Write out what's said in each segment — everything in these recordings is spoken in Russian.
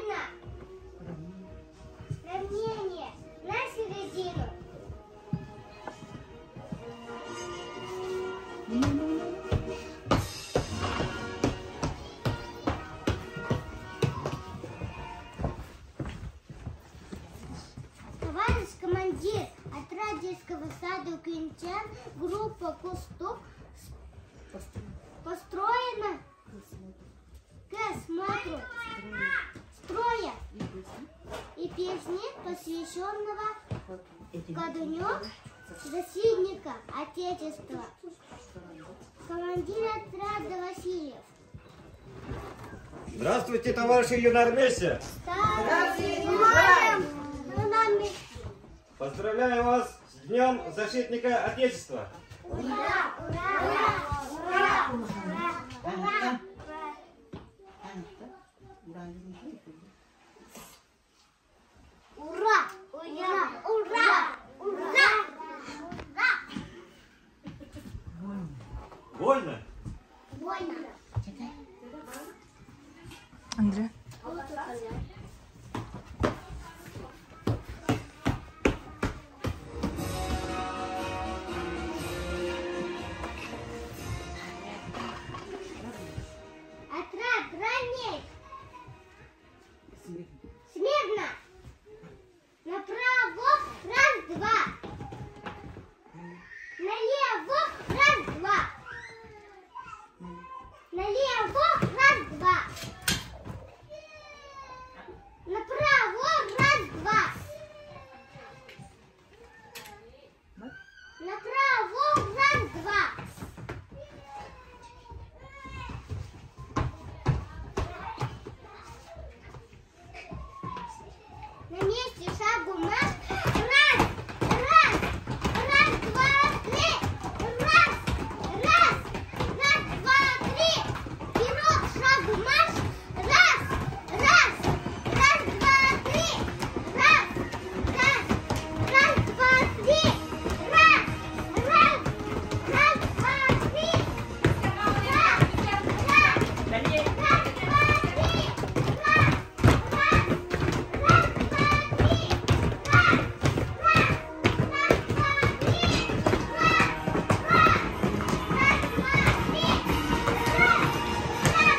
Смирно. Равнение на середину. Товарищ командир, отряд детского сада Укринчан, группа кустов построена к осмотру строя и песни, посвященного ко Дню защитника Отечества. Командир отряда Васильев. Здравствуйте, товарищи юноармейцы! Поздравляю вас с Днем Защитника Отечества! Ура! Ура! Ура! Ура! Ура! Ура! Ура! Ура! Ура! Больно? Больно. Андрей. Отряд ранее. Смирно. Направо. Раз, два. Налево. Раз, два. Налево. Раз, два. Направо. Раз, два. Направо. Раз, два. На месте шагу марш. Раз, раз, раз, два, три. Раз, раз, раз, два, три. Вперед, шагу марш. Раз, раз, раз, два, три. Раз, раз, раз, два, три. Раз, раз, раз, два, три. Раз,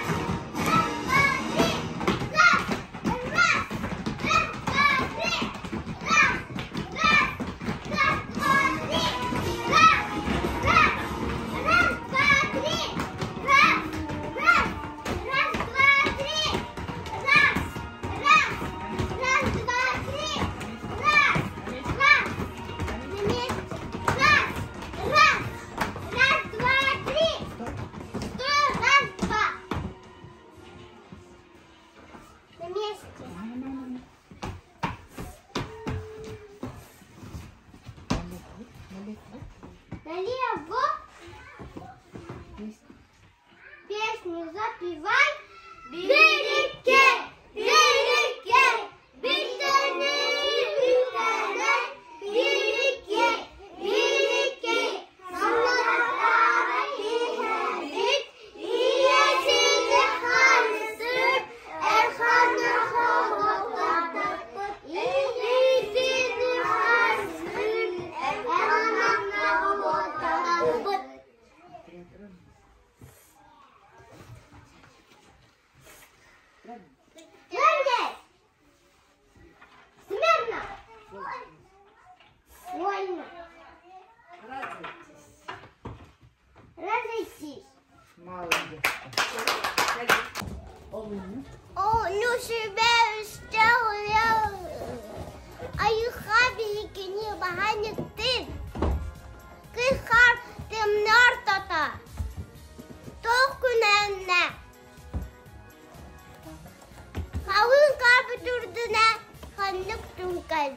раз, раз, два, три. Налево. Песню запевай. Великий, великий, бессмертный, великий, великий, Смирно. Вольно. Разойтись. Молодец. О, ну себе сделал. А й хабіки не багані ти. Кихар темнортата. Толку не. Хавын кабы турдына. Ханlık тумкай.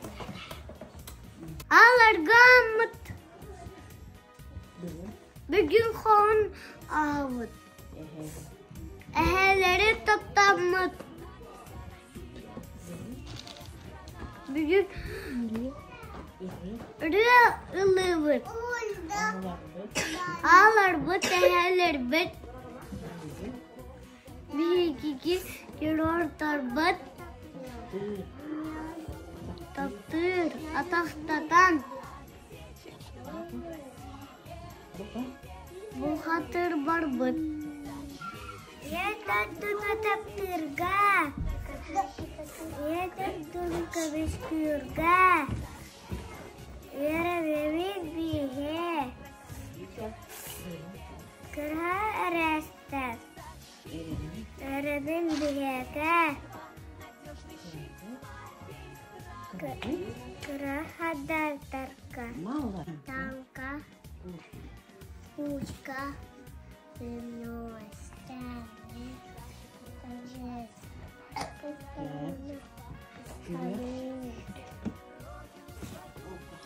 Аларгамыт. Bugün хон ağıt. Eheleri toplanmış. Bugün rılıvır. Ağlar bu teheler bet. Bir iki kere ortar bet. Тактыр, атақтадан. Бұл қатыр бар бұд. Етаттыны таптырға. Етаттыны көбіскүрға. Еревеміз біге. Кырға әрәстәр. Әрәбін бігеге. Кырға хадартарға. Танка. Кучка.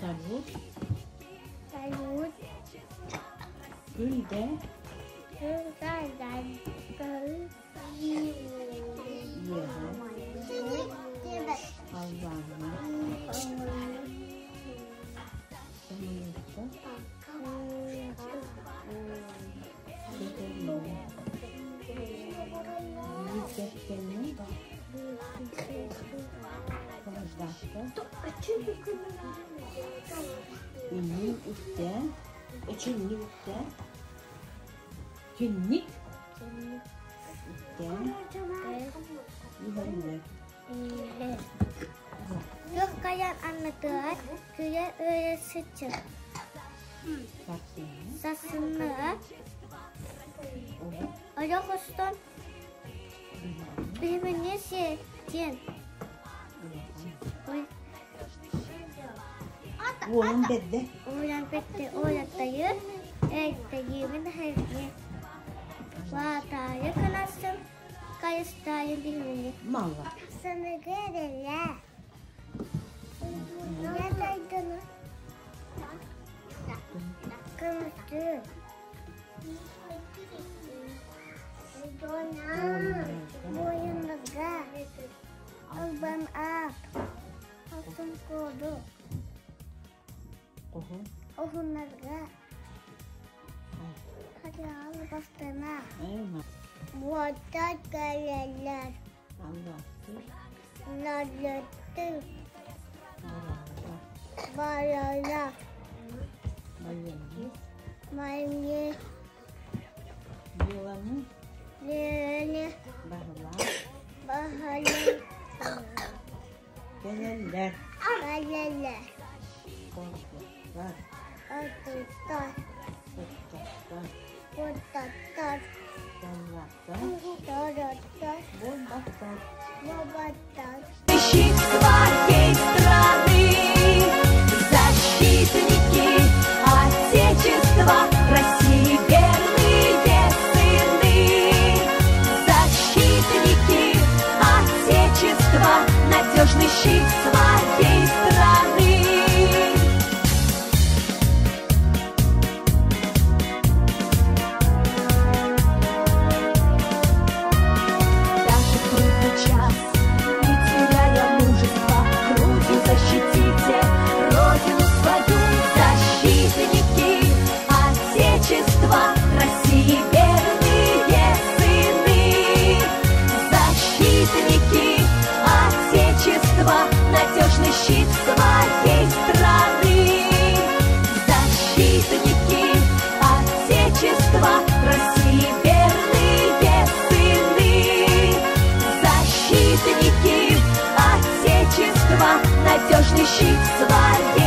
Salut. Salut. Gülde. Ini udah, ini udah, jenik, udah, ini Yok kayak anak tuh, dia secek. Sasana. Ada koston. Bimbingnya sih, Jen. Ulan bedde. Ulan bedde, ulan tayır. Tayırın herkese. Vataya kalasın. Kayıs tayır bilmeli. Malla. Sana gelirler. Ne taydınız? Kırmızı. Boyunluğa. Alban ak. Altın kodu. Ohunlarga. Hadi al bastana. Muhatta gelirler. Lalatı. Barala. Maymi. Yılanı. Lele. Bahalı. Gelirler. Gelirler. Korkutlar. Atıklar. Korkutlar. Korkutlar. Donlatlar. Dorotlar. Bombatlar. Babatlar. Своей страны, защитники Отечества, России верные сыны, защитники Отечества, надежный щит своей страны. Даже в трудный час, не теряя мужества, грудью защитите Родину свою, защитники Отечества, России верные сыны, защитники Отечества, надежный щит своей страны, защитники Отечества, России верные сыны, защитники Отечества, надежный щит своей